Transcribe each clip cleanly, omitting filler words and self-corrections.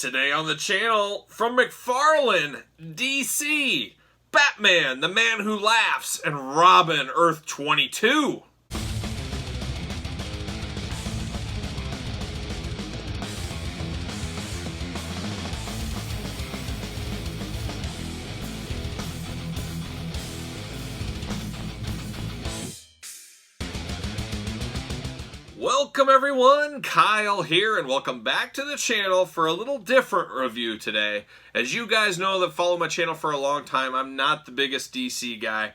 Today on the channel, from Mcfarlane, DC, Batman, the Man Who Laughs, and Robin, Earth 22. Welcome everyone, Kyle here, and welcome back to the channel for a little different review today. As you guys know that follow my channel for a long time, I'm not the biggest DC guy.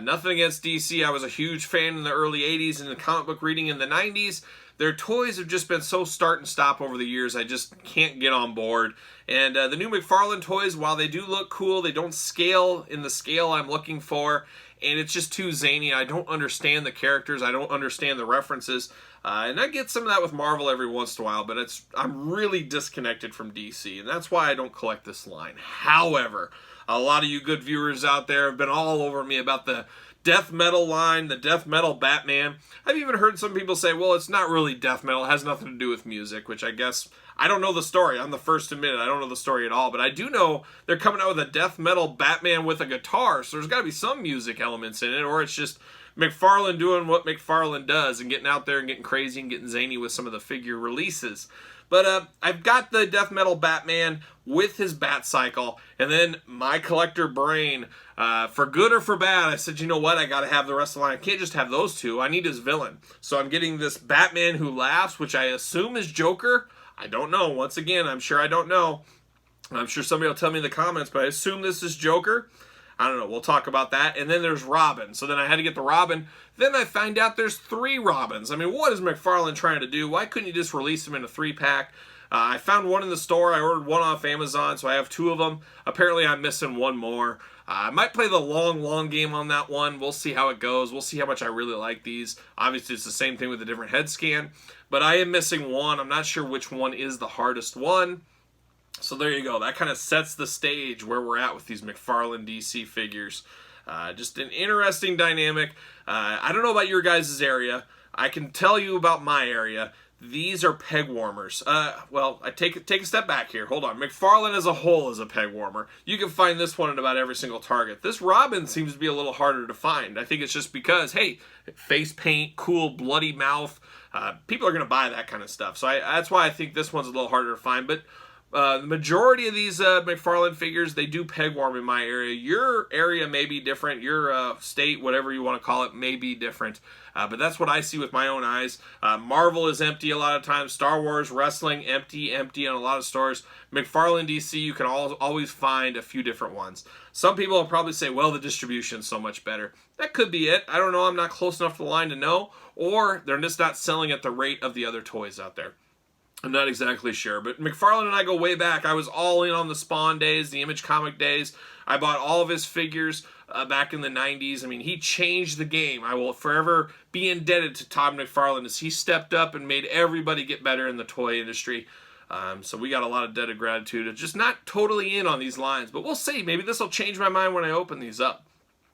Nothing against DC, I was a huge fan in the early 80s and the comic book reading in the 90s. Their toys have just been so start and stop over the years, I just can't get on board. And the new Mcfarlane toys, while they do look cool, they don't scale in the scale I'm looking for. And it's just too zany. I don't understand the characters. I don't understand the references. And I get some of that with Marvel every once in a while, but I'm really disconnected from DC, and that's why I don't collect this line. However, a lot of you good viewers out there have been all over me about the death metal line, the death metal Batman. I've even heard some people say, well, it's not really death metal. It has nothing to do with music, which I guess, I don't know the story. I'm the first to admit it. I don't know the story at all, but I do know they're coming out with a death metal Batman with a guitar, so there's got to be some music elements in it, or it's just Mcfarlane doing what Mcfarlane does and getting out there and getting crazy and getting zany with some of the figure releases. But I've got the death metal Batman with his bat cycle, and then my collector brain, for good or for bad, I said, you know what, I got to have the rest of the line. I can't just have those two. I need his villain. So I'm getting this Batman Who Laughs, which I assume is Joker. I don't know. Once again, I'm sure I don't know. I'm sure somebody will tell me in the comments, but I assume this is Joker. I don't know, we'll talk about that. And then there's Robin. So then I had to get the Robin. Then I find out there's 3 Robins. I mean, what is Mcfarlane trying to do? Why couldn't you just release them in a 3-pack? I found one in the store. I ordered one off Amazon, so I have 2 of them. Apparently I'm missing one more. I might play the long game on that one. We'll see how it goes. We'll see how much I really like these. Obviously, it's the same thing with a different head scan. But I am missing one. I'm not sure which one is the hardest one. So there you go. That kind of sets the stage where we're at with these Mcfarlane DC figures. Just an interesting dynamic. I don't know about your guys' area. I can tell you about my area. These are peg warmers. Well, I take a step back here. Hold on. Mcfarlane as a whole is a peg warmer. You can find this one at about every single Target. This Robin seems to be a little harder to find. I think it's just because, hey, face paint, cool, bloody mouth. People are going to buy that kind of stuff. So that's why I think this one's a little harder to find. But the majority of these Mcfarlane figures, they do peg warm in my area. Your area may be different. Your state, whatever you want to call it, may be different. But that's what I see with my own eyes. Marvel is empty a lot of times. Star Wars, wrestling, empty in a lot of stores. Mcfarlane DC, you can always find a few different ones. Some people will probably say, well, the distribution's so much better. That could be it. I don't know. I'm not close enough to the line to know. Or they're just not selling at the rate of the other toys out there. I'm not exactly sure, but Mcfarlane and I go way back. I was all in on the Spawn days, the Image comic days. I bought all of his figures back in the 90s. I mean, he changed the game. I will forever be indebted to Todd Mcfarlane as he stepped up and made everybody get better in the toy industry. So we got a lot of debt of gratitude. Just not totally in on these lines, but we'll see. Maybe this will change my mind when I open these up.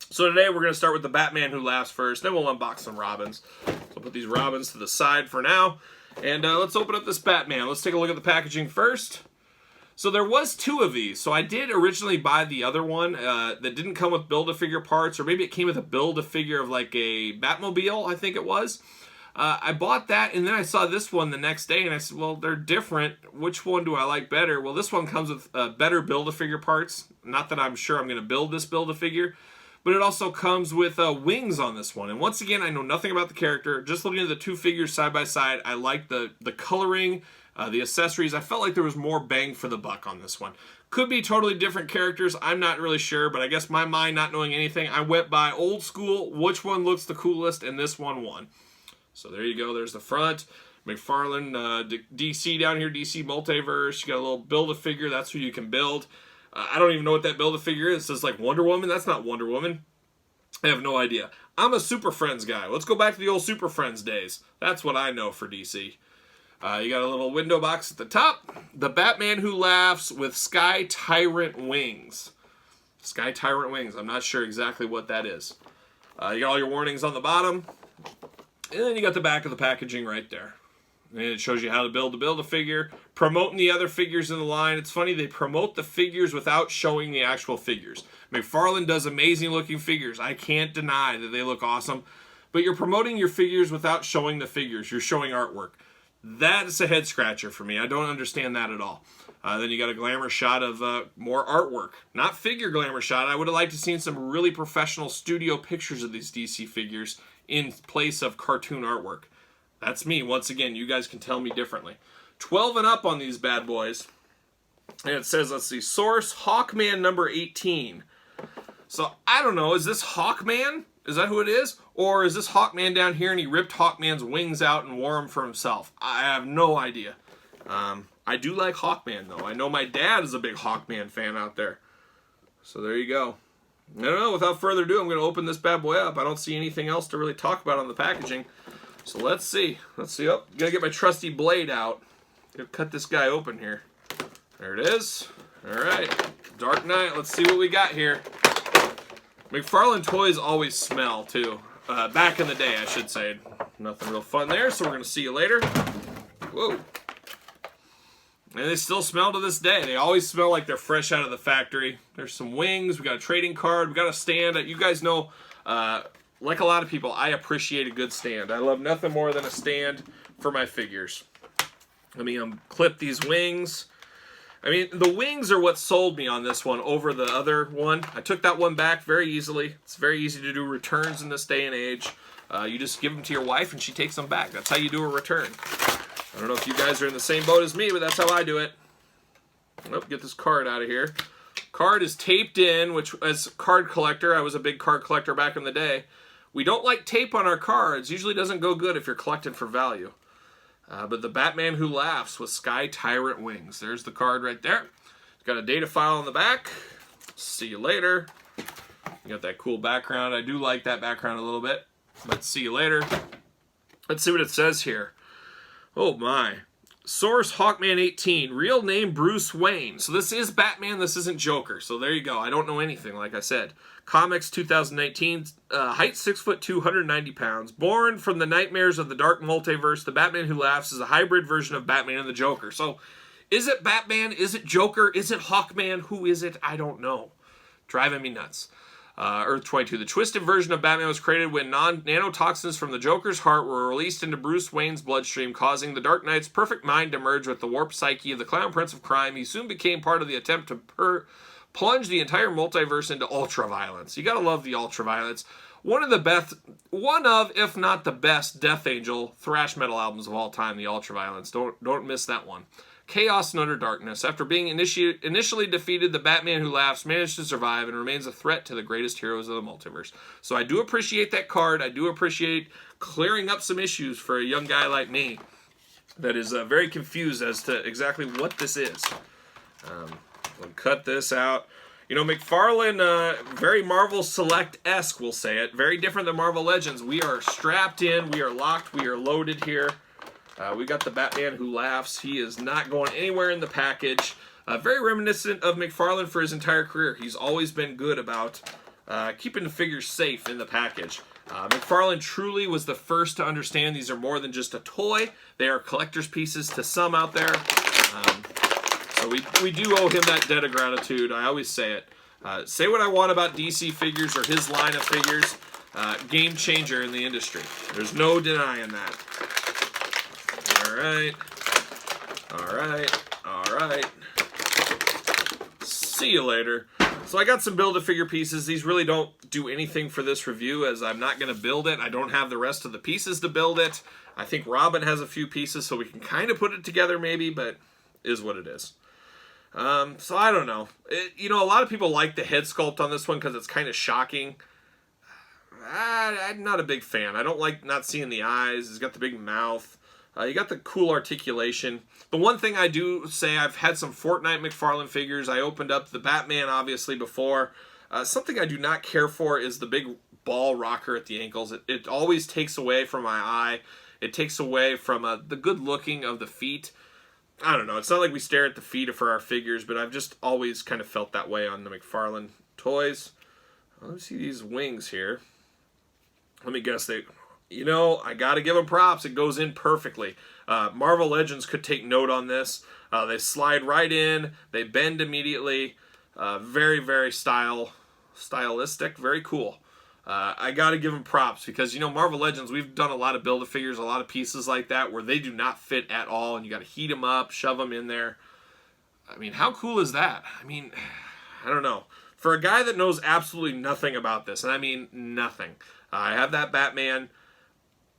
So today we're going to start with the Batman Who Laughs first, then we'll unbox some Robins. So I'll put these Robins to the side for now. And let's open up this Batman. Let's take a look at the packaging first. So there was 2 of these. So I did originally buy the other one that didn't come with Build-A-Figure parts, or maybe it came with a Build-A-Figure of like a Batmobile, I think it was. I bought that, and then I saw this one the next day, and I said, well, they're different. Which one do I like better? Well, this one comes with better Build-A-Figure parts. Not that I'm sure I'm going to build this Build-A-Figure, but it also comes with wings on this one. And once again, I know nothing about the character. Just looking at the 2 figures side by side, I like the coloring, the accessories. I felt like there was more bang for the buck on this one. Could be totally different characters. I'm not really sure, but I guess my mind not knowing anything, I went by old school, which one looks the coolest, and this one won. So there you go. There's the front. Mcfarlane, DC down here, DC Multiverse. You got a little Build-A-Figure. That's who you can build. I don't even know what that Build-A-Figure is. It says like Wonder Woman. That's not Wonder Woman. I have no idea. I'm a Super Friends guy. Let's go back to the old Super Friends days. That's what I know for DC. You got a little window box at the top. The Batman Who Laughs with Sky Tyrant wings. Sky Tyrant wings. I'm not sure exactly what that is. You got all your warnings on the bottom. And then you got the back of the packaging right there. And it shows you how to build a Build-A-Figure. promoting the other figures in the line. It's funny, they promote the figures without showing the actual figures. Mcfarlane does amazing looking figures. I can't deny that they look awesome. But you're promoting your figures without showing the figures. You're showing artwork. That's a head scratcher for me. I don't understand that at all. Then you got a glamour shot of more artwork. Not figure glamour shot. I would have liked to seen some really professional studio pictures of these DC figures in place of cartoon artwork. That's me. Once again, you guys can tell me differently. 12 and up on these bad boys. And it says, let's see, source, Hawkman number 18. So, I don't know, is this Hawkman? Is that who it is? Or is this Hawkman down here and he ripped Hawkman's wings out and wore them for himself? I have no idea. I do like Hawkman, though. I know my dad is a big Hawkman fan out there. So there you go. I don't know, without further ado, I'm going to open this bad boy up. I don't see anything else to really talk about on the packaging. So let's see. Let's see. Oh, got to get my trusty blade out. Gonna cut this guy open here. There it is. All right. Dark Knight. Let's see what we got here. Mcfarlane toys always smell, too. Back in the day, I should say. Nothing real fun there, so we're going to see you later. Whoa. And they still smell to this day. They always smell like they're fresh out of the factory. There's some wings. We got a trading card. We got a stand. You guys know, like a lot of people, I appreciate a good stand. I love nothing more than a stand for my figures. Let me clip these wings. I mean, the wings are what sold me on this one over the other one. I took that one back very easily. It's very easy to do returns in this day and age. You just give them to your wife and she takes them back. That's how you do a return. I don't know if you guys are in the same boat as me, but that's how I do it. Oh, get this card out of here. Card is taped in, which as a card collector, I was a big card collector back in the day. We don't like tape on our cards. Usually doesn't go good if you're collecting for value. But the Batman Who Laughs with Sky Tyrant wings. There's the card right there. It's got a data file on the back. See you later. You got that cool background. I do like that background a little bit. Let's see you later. Let's see what it says here. Oh my. Source Hawkman 18. Real name Bruce Wayne. So this is Batman. This isn't Joker. So there you go. I don't know anything, like I said. Comics 2019. Height 6'2", 190 pounds. Born from the nightmares of the dark multiverse, the Batman Who Laughs is a hybrid version of Batman and the Joker. So is it Batman? Is it Joker? Is it Hawkman? Who is it? I don't know. Driving me nuts. Earth 22. The twisted version of Batman was created when nanotoxins from the Joker's heart were released into Bruce Wayne's bloodstream, causing the Dark Knight's perfect mind to merge with the warped psyche of the Clown Prince of Crime. He soon became part of the attempt to plunge the entire multiverse into ultraviolence. You gotta love the ultraviolence. One of, if not the best, Death Angel thrash metal albums of all time, the ultraviolence. Don't miss that one. Chaos and Utter Darkness. After being initially defeated, the Batman Who Laughs managed to survive and remains a threat to the greatest heroes of the multiverse. So I do appreciate that card. I do appreciate clearing up some issues for a young guy like me that is very confused as to exactly what this is. We'll cut this out. You know, Mcfarlane, very Marvel Select-esque, we'll say it. Very different than Marvel Legends. We are strapped in. We are locked. We are loaded here. We got the Batman Who Laughs. He is not going anywhere in the package. Very reminiscent of Mcfarlane for his entire career. He's always been good about keeping the figures safe in the package. Mcfarlane truly was the first to understand these are more than just a toy. They are collector's pieces to some out there. So we do owe him that debt of gratitude. I always say it. Say what I want about DC figures or his line of figures. Game changer in the industry. There's no denying that. Alright. Alright. Alright. See you later. So I got some Build-A-Figure pieces. These really don't do anything for this review as I'm not going to build it. I don't have the rest of the pieces to build it. I think Robin has a few pieces so we can kind of put it together maybe, but is what it is. So I don't know. You know, a lot of people like the head sculpt on this one because it's kind of shocking. I'm not a big fan. I don't like not seeing the eyes. He's got the big mouth. You got the cool articulation. The one thing I do say, I've had some Fortnite Mcfarlane figures. I opened up the Batman, obviously, before. Something I do not care for is the big ball rocker at the ankles. It always takes away from my eye. It takes away from the good looking of the feet. I don't know. It's not like we stare at the feet for our figures, but I've just always kind of felt that way on the Mcfarlane toys. Let me see these wings here. Let me guess they... You know, I got to give them props. It goes in perfectly. Marvel Legends could take note on this. They slide right in. They bend immediately. Very, very stylistic. Very cool. I got to give them props because, you know, Marvel Legends, we've done a lot of Build-A-Figures, a lot of pieces like that where they do not fit at all, and you got to heat them up, shove them in there. I mean, how cool is that? I mean, I don't know. For a guy that knows absolutely nothing about this, and I mean nothing, I have that Batman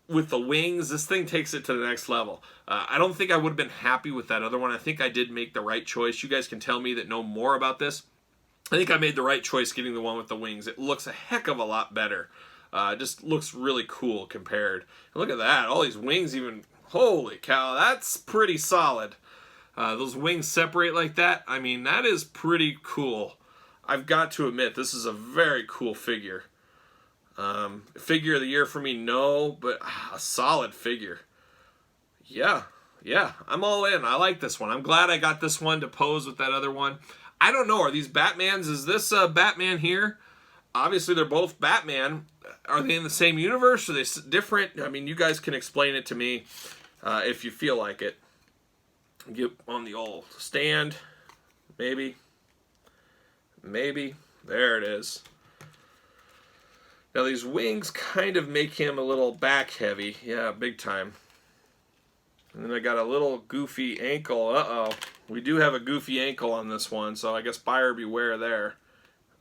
with the wings. This thing takes it to the next level. I don't think I would have been happy with that other one. I think I did make the right choice. You guys can tell me that know more about this. I think I made the right choice getting the one with the wings. It looks a heck of a lot better. It just looks really cool compared. And look at that. All these wings even... Holy cow, that's pretty solid. Those wings separate like that. I mean, that is pretty cool. I've got to admit, this is a very cool figure. Figure of the year for me, no, but a solid figure. Yeah, I'm all in. I like this one. I'm glad I got this one to pose with that other one. I don't know. Are these Batmans? Is this Batman here? Obviously, they're both Batman. Are they in the same universe? Are they different? I mean, you guys can explain it to me if you feel like it. Get on the old stand. Maybe. There it is. Now, these wings kind of make him a little back heavy. Yeah, big time. And then I got a little goofy ankle. Uh-oh. We do have a goofy ankle on this one, so I guess buyer beware there.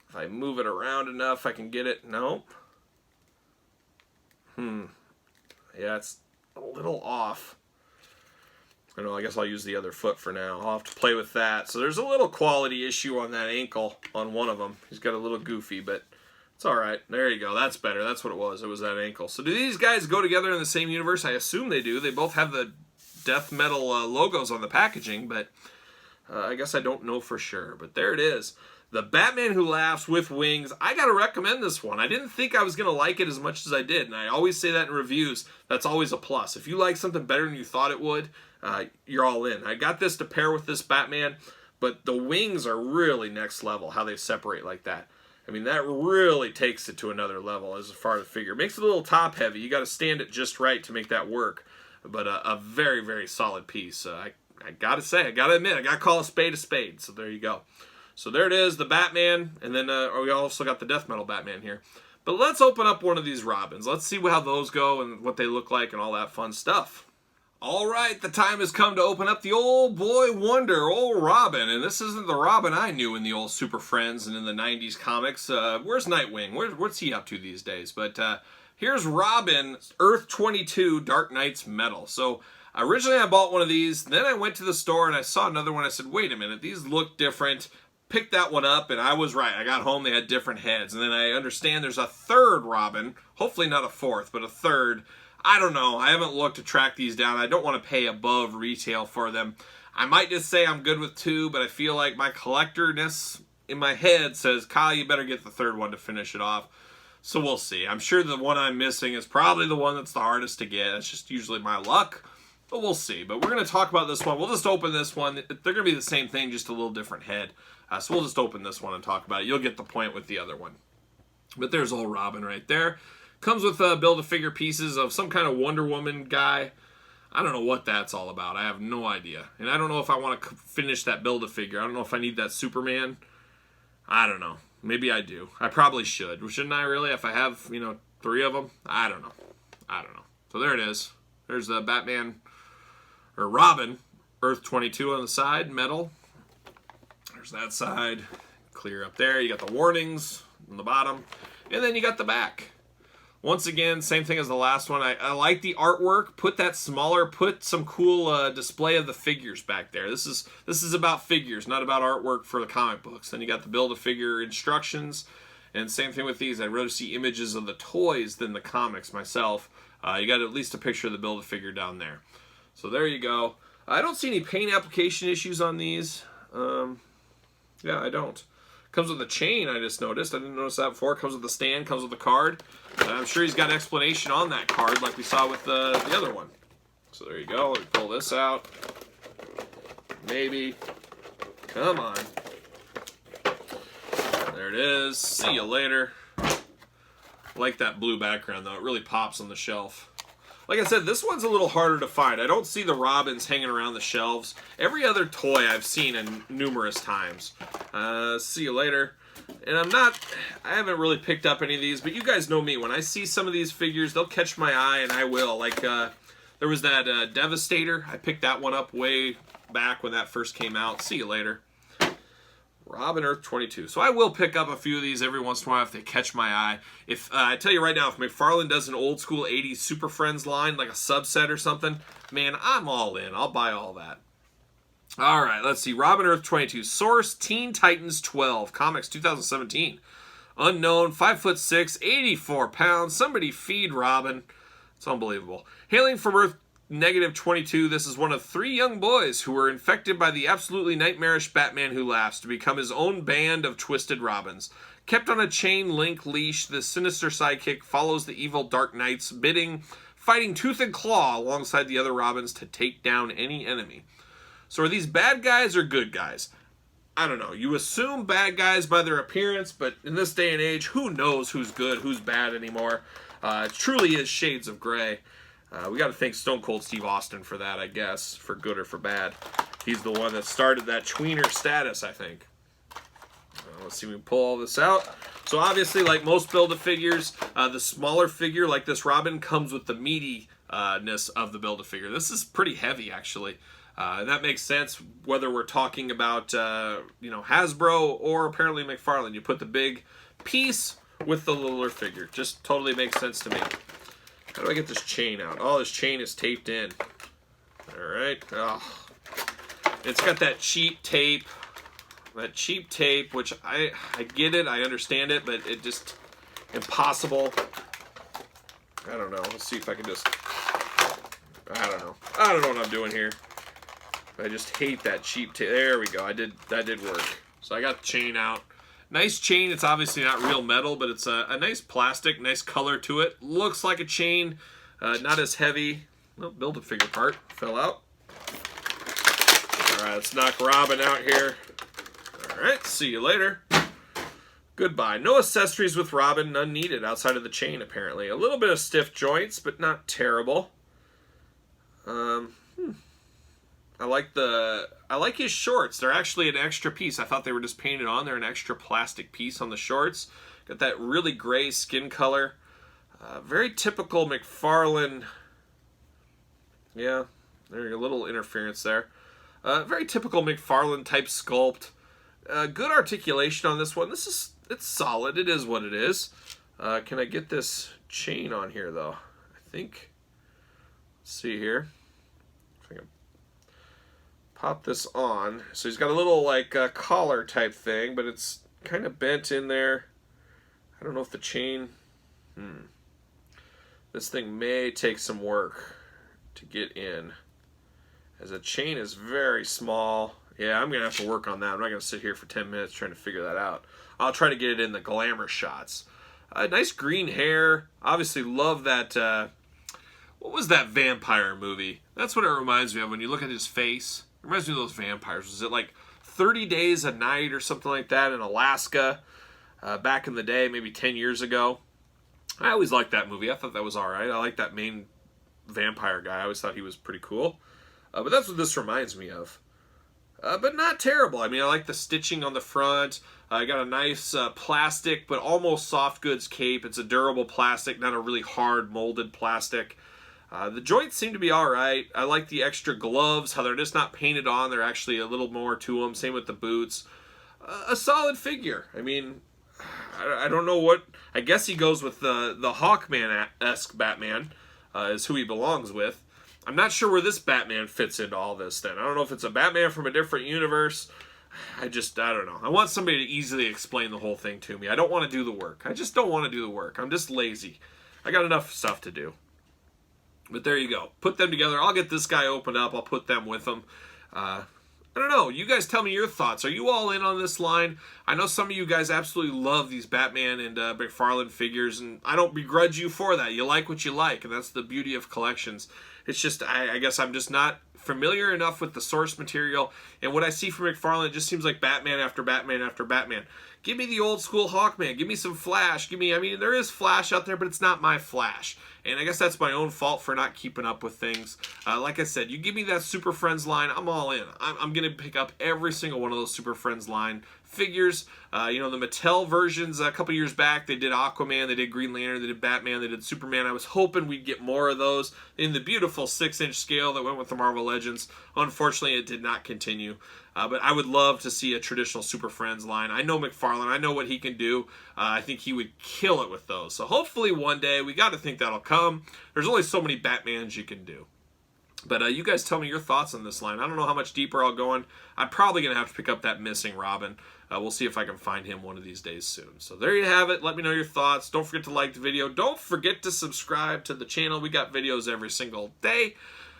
If I move it around enough, I can get it. Nope. Yeah, it's a little off. I know, I guess I'll use the other foot for now. I'll have to play with that. So there's a little quality issue on that ankle on one of them. He's got a little goofy, but it's all right. There you go. That's better. That's what it was. It was that ankle. So do these guys go together in the same universe? I assume they do. They both have the death metal logos on the packaging, but I guess I don't know for sure. But there it is. The Batman Who Laughs with Wings. I got to recommend this one. I didn't think I was going to like it as much as I did, and I always say that in reviews. That's always a plus. If you like something better than you thought it would, you're all in. I got this to pair with this Batman, but the wings are really next level, how they separate like that. I mean, that really takes it to another level as far as the figure. It makes it a little top heavy. You got to stand it just right to make that work. But a very, very solid piece. I got to say, I got to admit, I got to call a spade a spade. So there you go. So there it is, the Batman, and then we also got the death metal Batman here. But let's open up one of these Robins. Let's see how those go and what they look like and all that fun stuff. All right, the time has come to open up the old boy wonder, old Robin. And this isn't the Robin I knew in the old Super Friends and in the 90s comics. Where's Nightwing? What's he up to these days? But here's Robin, Earth 22, Dark Knight's Metal. So originally I bought one of these. Then I went to the store and I saw another one. I said, wait a minute, these look different. Picked that one up, and I was right. I got home, they had different heads. And then I understand there's a third Robin. Hopefully not a fourth, but a third. I don't know. I haven't looked to track these down. I don't want to pay above retail for them. I might just say I'm good with two, but I feel like my collectorness in my head says, Kyle, you better get the third one to finish it off. So we'll see. I'm sure the one I'm missing is probably the one that's the hardest to get. That's just usually my luck. But we'll see. But we're going to talk about this one. We'll just open this one. They're going to be the same thing, just a little different head. So we'll just open this one and talk about it. You'll get the point with the other one. But there's old Robin right there. Comes with Build-A-Figure pieces of some kind of Wonder Woman guy. I don't know what that's all about. I have no idea. And I don't know if I want to finish that Build-A-Figure. I don't know if I need that Superman. I don't know. Maybe I do. I probably should. Shouldn't I really? If I have, 3 of them? I don't know. So there it is. There's the Batman, or Robin, Earth 22 on the side, metal. There's that side, clear up there. You got the warnings on the bottom, and then you got the back. Once again, same thing as the last one. I like the artwork. Put that smaller. Put some cool display of the figures back there. This is about figures, not about artwork for the comic books. Then you got the Build-A-Figure instructions, and same thing with these. I'd rather see images of the toys than the comics myself. You got at least a picture of the Build-A-Figure down there. So there you go. I don't see any paint application issues on these. Yeah, I don't. Comes with a chain, I just noticed. I didn't notice that before. Comes with the stand, comes with the card. I'm sure he's got an explanation on that card like we saw with the other one. So there you go. Let me pull this out. Maybe. Come on. There it is. See you later. I like that blue background, though. It really pops on the shelf. Like I said, this one's a little harder to find. I don't see the Robins hanging around the shelves. Every other toy I've seen in numerous times. See you later. And I haven't really picked up any of these, but you guys know me. When I see some of these figures, they'll catch my eye, and I will. Like, there was that Devastator. I picked that one up way back when that first came out. See you later. Robin Earth 22. So I will pick up a few of these every once in a while if they catch my eye. If I tell you right now, if Mcfarlane does an old school 80s Super Friends line, like a subset or something, man, I'm all in. I'll buy all that. All right, let's see. Robin Earth 22. Source Teen Titans 12. Comics 2017. Unknown, 5'6", 84 pounds. Somebody feed Robin. It's unbelievable. Hailing from Earth -22, this is one of 3 young boys who were infected by the absolutely nightmarish Batman Who Laughs to become his own band of twisted Robins. Kept on a chain link leash, the sinister sidekick follows the evil Dark Knight's bidding, fighting tooth and claw alongside the other Robins to take down any enemy. So are these bad guys or good guys? I don't know. You assume bad guys by their appearance, but in this day and age, who knows who's good, who's bad anymore? It truly is shades of gray. We got to thank Stone Cold Steve Austin for that, I guess, for good or for bad. He's the one that started that tweener status, I think. Let's see if we can pull all this out. So obviously, like most Build-A-Figures, the smaller figure, like this Robin, comes with the meatiness of the Build-A-Figure. This is pretty heavy, actually. That makes sense whether we're talking about, Hasbro or apparently Mcfarlane. You put the big piece with the littler figure. Just totally makes sense to me. How do I get this chain out? Oh, this chain is taped in. All right. Oh. It's got that cheap tape. That cheap tape, which I get it, I understand it, but it just impossible. I don't know. Let's see if I can just. I don't know. I don't know what I'm doing here. I just hate that cheap tape. There we go. That did work. So I got the chain out. Nice chain. It's obviously not real metal, but it's a nice plastic, nice color to it. Looks like a chain, not as heavy. Oh, Build-A-Figure part fell out. All right, let's knock Robin out here. All right, see you later. Goodbye. No accessories with Robin, none needed outside of the chain, apparently. A little bit of stiff joints, but not terrible. I like his shorts. They're actually an extra piece. I thought they were just painted on. They're an extra plastic piece on the shorts. Got that really gray skin color. Very typical Mcfarlane. Yeah, there's a little interference there. Very typical Mcfarlane type sculpt. Good articulation on this one. It's solid. It is what it is. Can I get this chain on here though? I think. Let's see here. If I can pop this on. So he's got a little like collar type thing, but it's kind of bent in there. I don't know if the chain. This thing may take some work to get in, as the chain is very small. Yeah, I'm gonna have to work on that. I'm not gonna sit here for 10 minutes trying to figure that out. I'll try to get it in the glamour shots. Nice green hair. Obviously love that. What was that vampire movie? That's what it reminds me of when you look at his face. It reminds me of those vampires. Was it like 30 Days a Night or something like that in Alaska back in the day, maybe 10 years ago? I always liked that movie. I thought that was all right. I like that main vampire guy. I always thought he was pretty cool. But that's what this reminds me of. But not terrible. I mean, I like the stitching on the front. I got a nice plastic, but almost soft goods cape. It's a durable plastic, not a really hard molded plastic. The joints seem to be all right. I like the extra gloves, how they're just not painted on. They're actually a little more to them. Same with the boots. A solid figure. I mean, I don't know what. I guess he goes with the Hawkman-esque Batman is who he belongs with. I'm not sure where this Batman fits into all this then. I don't know if it's a Batman from a different universe. I don't know. I want somebody to easily explain the whole thing to me. I don't want to do the work. I just don't want to do the work. I'm just lazy. I got enough stuff to do. But there you go. Put them together. I'll get this guy opened up. I'll put them with them. I don't know. You guys tell me your thoughts. Are you all in on this line? I know some of you guys absolutely love these Batman and Mcfarlane figures, and I don't begrudge you for that. You like what you like, and that's the beauty of collections. It's just, I guess I'm just not familiar enough with the source material, and what I see from Mcfarlane, it just seems like Batman after Batman after Batman. Give me the old school Hawkman. Give me some Flash. I mean, there is Flash out there, but it's not my Flash. and I guess that's my own fault for not keeping up with things. Like I said, you give me that Super Friends line, I'm all in. I'm going to pick up every single one of those Super Friends line figures. You know, the Mattel versions a couple years back, they did Aquaman, they did Green Lantern, they did Batman, they did Superman. I was hoping we'd get more of those in the beautiful 6-inch scale that went with the Marvel Legends. Unfortunately, it did not continue. But I would love to see a traditional Super Friends line. I know Mcfarlane. I know what he can do. I think he would kill it with those. So hopefully one day, we got to think that'll come. There's only so many Batmans you can do. But you guys tell me your thoughts on this line. I don't know how much deeper I'll go in. I'm probably going to have to pick up that missing Robin. We'll see if I can find him one of these days soon. So there you have it. Let me know your thoughts. Don't forget to like the video. Don't forget to subscribe to the channel. We got videos every single day.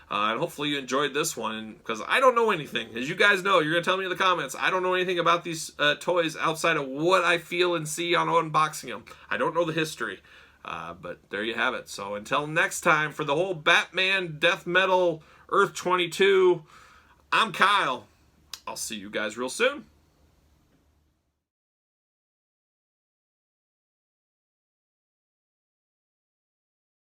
And hopefully you enjoyed this one, because I don't know anything. As you guys know, you're going to tell me in the comments, I don't know anything about these toys outside of what I feel and see on unboxing them. I don't know the history. But there you have it. So until next time, for the whole Batman, Death Metal, Earth 22, I'm Kyle. I'll see you guys real soon.